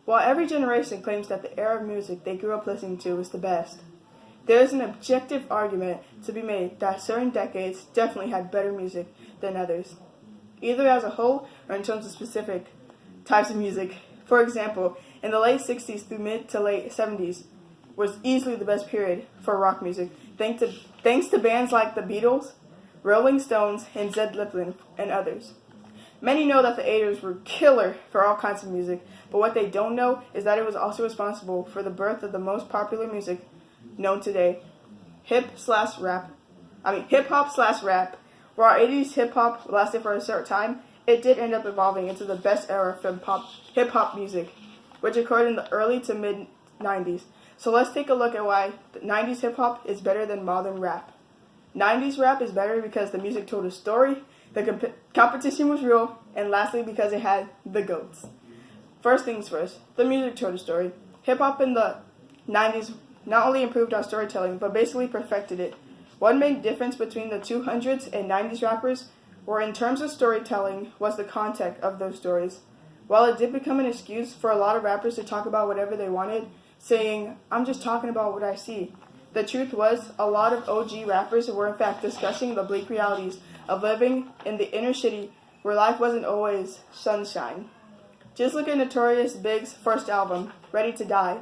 While every generation claims that the era of music they grew up listening to was the best, there is an objective argument to be made that certain decades definitely had better music than others, either as a whole or in terms of specific types of music. For example, in the late 60s through mid to late 70s was easily the best period for rock music, thanks to bands like the Beatles, Rolling Stones, and Led Zeppelin, and others. Many know that the 80s were killer for all kinds of music, but what they don't know is that it was also responsible for the birth of the most popular music known today, hip-hop/rap. While our 80s hip-hop lasted for a short time, it did end up evolving into the best era for hip-hop music, which occurred in the early to mid-90s. So let's take a look at why the 90s hip-hop is better than modern rap. 90s rap is better because the music told a story, the competition was real, and lastly because it had the GOATs. First things first, the music told a story. Hip-hop in the 90s not only improved our storytelling, but basically perfected it. One main difference between the 200s and 90s rappers were in terms of storytelling was the content of those stories. While it did become an excuse for a lot of rappers to talk about whatever they wanted, saying, "I'm just talking about what I see," the truth was a lot of OG rappers were in fact discussing the bleak realities of living in the inner city where life wasn't always sunshine. Just look at Notorious Big's first album, Ready to Die,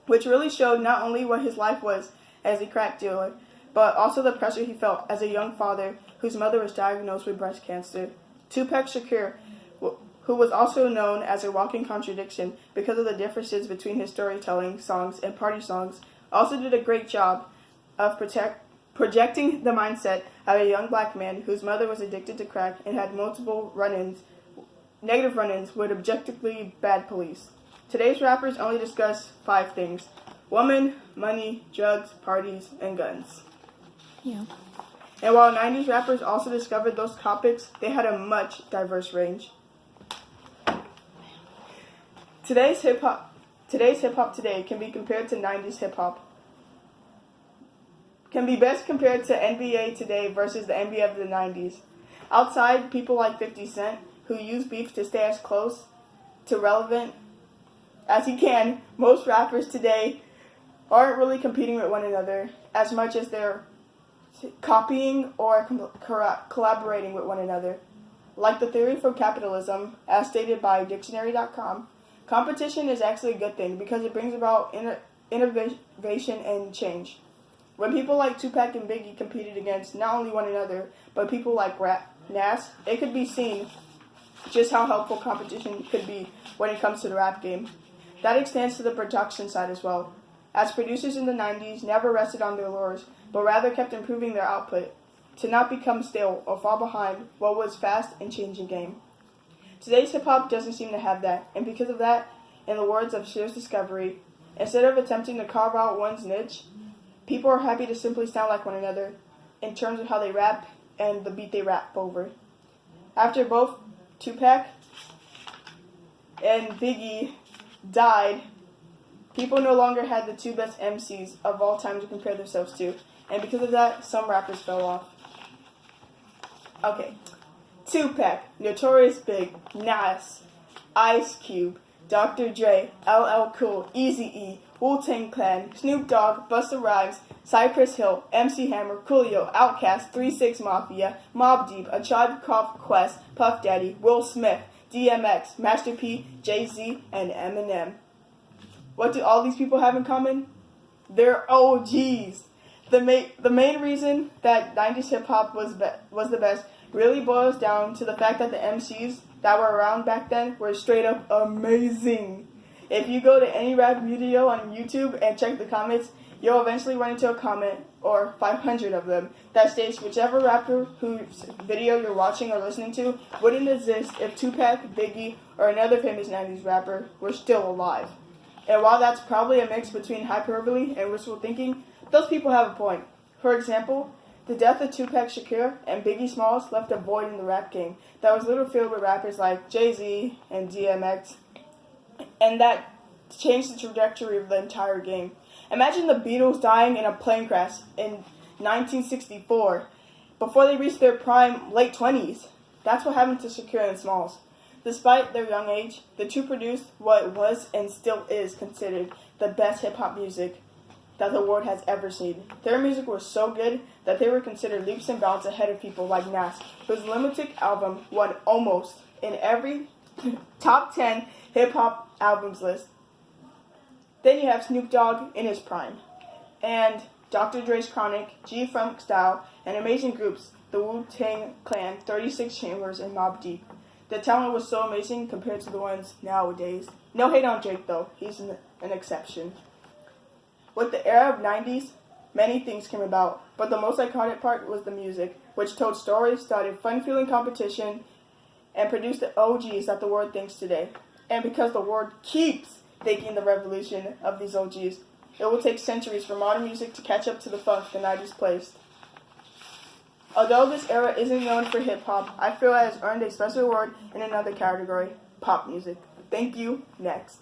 which really showed not only what his life was as a crack dealer, but also the pressure he felt as a young father whose mother was diagnosed with breast cancer. Tupac Shakur, who was also known as a walking contradiction because of the differences between his storytelling songs and party songs, also did a great job of projecting the mindset of a young black man whose mother was addicted to crack and had multiple negative run-ins with objectively bad police. Today's rappers only discuss 5 things: women, money, drugs, parties, and guns. Yeah. And while 90s rappers also discovered those topics, they had a much diverse range. Today's hip-hop today can be compared to 90s hip-hop. Can be best compared to NBA today versus the NBA of the 90s. Outside, people like 50 Cent, who use beef to stay as close to relevant as he can, most rappers today aren't really competing with one another as much as they're copying or collaborating with one another. Like the theory from capitalism, as stated by dictionary.com, competition is actually a good thing because it brings about innovation and change. When people like Tupac and Biggie competed against not only one another, but people like Nas, it could be seen just how helpful competition could be when it comes to the rap game. That extends to the production side as well, as producers in the 90s never rested on their laurels, but rather kept improving their output to not become stale or fall behind what was fast and changing game. Today's hip-hop doesn't seem to have that, and because of that, in the words of Sheer's Discovery, instead of attempting to carve out one's niche, people are happy to simply sound like one another in terms of how they rap and the beat they rap over. After both Tupac and Biggie died, people no longer had the 2 best MCs of all time to compare themselves to, and because of that, some rappers fell off. Okay, Tupac, Notorious Big, Nas, Ice Cube, Dr. Dre, LL Cool, Eazy-E, Wu-Tang Clan, Snoop Dogg, Busta Rhymes, Cypress Hill, MC Hammer, Coolio, Outkast, 3 6 Mafia, Mobb Deep, A Tribe Called Quest, Puff Daddy, Will Smith, DMX, Master P, Jay-Z, and Eminem. What do all these people have in common? They're OGs. The main reason that 90s hip-hop was the best really boils down to the fact that the MCs that were around back then were straight up amazing. If you go to any rap video on YouTube and check the comments, you'll eventually run into a comment, or 500 of them, that states whichever rapper whose video you're watching or listening to wouldn't exist if Tupac, Biggie, or another famous 90s rapper were still alive. And while that's probably a mix between hyperbole and wishful thinking, those people have a point. For example, the death of Tupac Shakur and Biggie Smalls left a void in the rap game that was little filled with rappers like Jay-Z and DMX, and that changed the trajectory of the entire game. Imagine the Beatles dying in a plane crash in 1964 before they reached their prime late 20s. That's what happened to Shakur and Smalls. Despite their young age, the two produced what was and still is considered the best hip-hop music that the world has ever seen. Their music was so good that they were considered leaps and bounds ahead of people like Nas, whose Lunatic album won almost in every top 10 hip-hop albums list. Then you have Snoop Dogg in his prime, and Dr. Dre's Chronic, G-Funk Style, and amazing groups, the Wu-Tang Clan, 36 Chambers, and Mobb Deep. The talent was so amazing compared to the ones nowadays. No hate on Drake though, he's an exception. With the era of 90s, many things came about, but the most iconic part was the music, which told stories, started fun-feeling competition, and produced the OGs that the world thinks today. And because the world keeps thinking the revolution of these OGs, it will take centuries for modern music to catch up to the funk the 90s placed. Although this era isn't known for hip-hop, I feel it has earned a special award in another category, pop music. Thank you. Next.